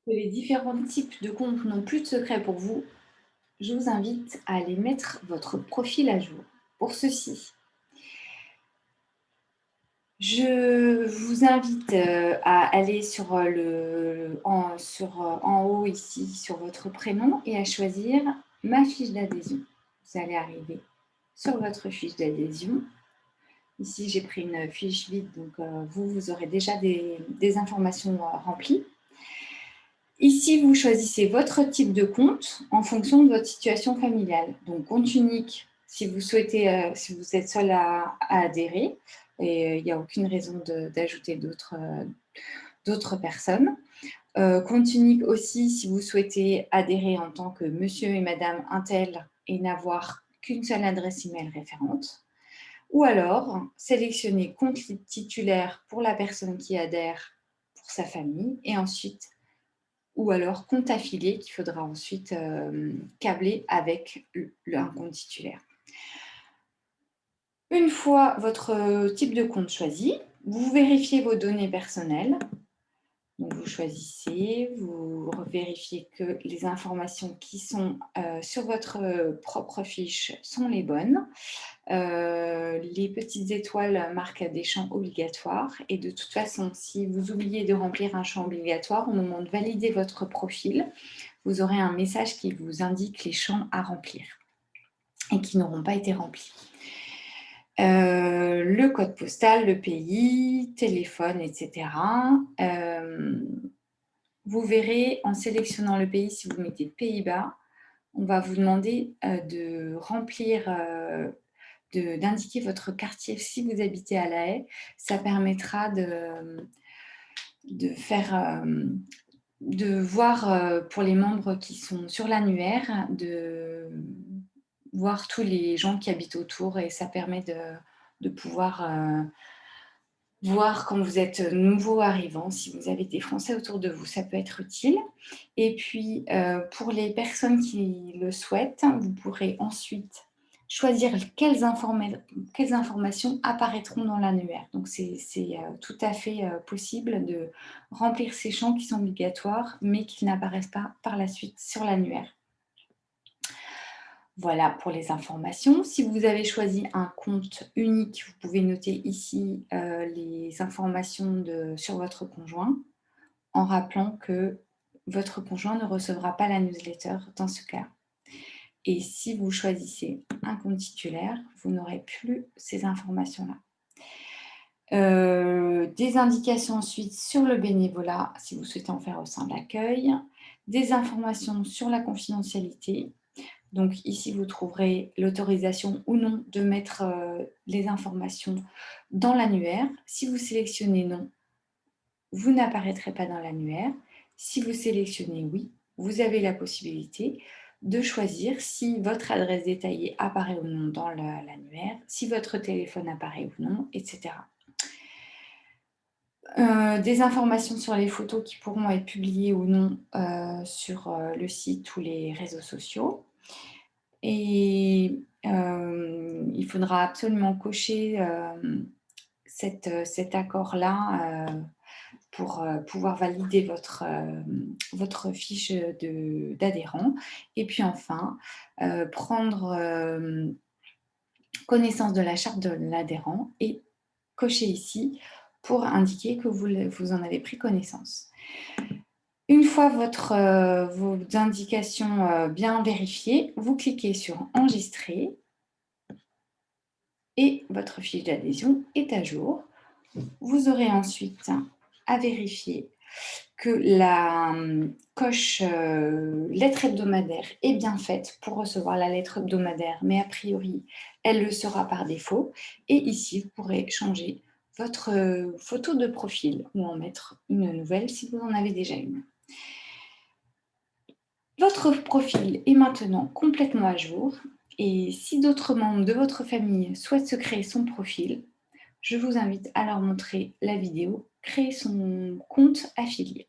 Que les différents types de comptes n'ont plus de secret pour vous, je vous invite à aller mettre votre profil à jour. Pour ceci, je vous invite à aller sur, en haut ici, sur votre prénom et à choisir ma fiche d'adhésion. Vous allez arriver sur votre fiche d'adhésion. Ici, j'ai pris une fiche vide, donc vous aurez déjà des informations remplies. Ici, vous choisissez votre type de compte en fonction de votre situation familiale. Donc, compte unique si vous souhaitez, si vous êtes seul à adhérer, et il n'y a aucune raison d'ajouter d'autres personnes. Compte unique aussi si vous souhaitez adhérer en tant que monsieur et madame untel et n'avoir qu'une seule adresse email référente. Ou alors, sélectionnez compte titulaire pour la personne qui adhère pour sa famille et ensuite ou alors compte affilié qu'il faudra ensuite câbler avec un compte titulaire. Une fois votre type de compte choisi, vous vérifiez vos données personnelles. Donc vous choisissez, vous vérifiez que les informations qui sont sur votre propre fiche sont les bonnes. Les petites étoiles marquent des champs obligatoires et de toute façon, si vous oubliez de remplir un champ obligatoire, au moment de valider votre profil, vous aurez un message qui vous indique les champs à remplir et qui n'auront pas été remplis. Le code postal, le pays, téléphone, etc. Vous verrez en sélectionnant le pays, si vous mettez Pays-Bas, on va vous demander de remplir, d'indiquer votre quartier si vous habitez à La Haye. Ça permettra de faire, de voir pour les membres qui sont sur l'annuaire, de voir tous les gens qui habitent autour et ça permet de pouvoir voir quand vous êtes nouveau arrivant, si vous avez des Français autour de vous, ça peut être utile. Et puis, pour les personnes qui le souhaitent, vous pourrez ensuite choisir quelles informations apparaîtront dans l'annuaire. Donc, c'est tout à fait possible de remplir ces champs qui sont obligatoires, mais qui n'apparaissent pas par la suite sur l'annuaire. Voilà pour les informations. Si vous avez choisi un compte unique, vous pouvez noter ici les informations sur votre conjoint en rappelant que votre conjoint ne recevra pas la newsletter dans ce cas. Et si vous choisissez un compte titulaire, vous n'aurez plus ces informations-là. Des indications ensuite sur le bénévolat, si vous souhaitez en faire au sein de l'accueil. Des informations sur la confidentialité. Donc ici, vous trouverez l'autorisation ou non de mettre les informations dans l'annuaire. Si vous sélectionnez non, vous n'apparaîtrez pas dans l'annuaire. Si vous sélectionnez oui, vous avez la possibilité de choisir si votre adresse détaillée apparaît ou non dans l'annuaire, si votre téléphone apparaît ou non, etc. Des informations sur les photos qui pourront être publiées ou non sur le site ou les réseaux sociaux. Et il faudra absolument cocher cet accord-là pour pouvoir valider votre fiche d'adhérent. Et puis enfin, prendre connaissance de la charte de l'adhérent et cocher ici pour indiquer que vous en avez pris connaissance. Une fois vos indications bien vérifiées, vous cliquez sur Enregistrer et votre fiche d'adhésion est à jour. Vous aurez ensuite à vérifier que la coche lettre hebdomadaire est bien faite pour recevoir la lettre hebdomadaire, mais a priori, elle le sera par défaut. Et ici, vous pourrez changer votre photo de profil ou en mettre une nouvelle si vous en avez déjà une. Votre profil est maintenant complètement à jour et si d'autres membres de votre famille souhaitent se créer son profil, je vous invite à leur montrer la vidéo « Créer son compte affilié ».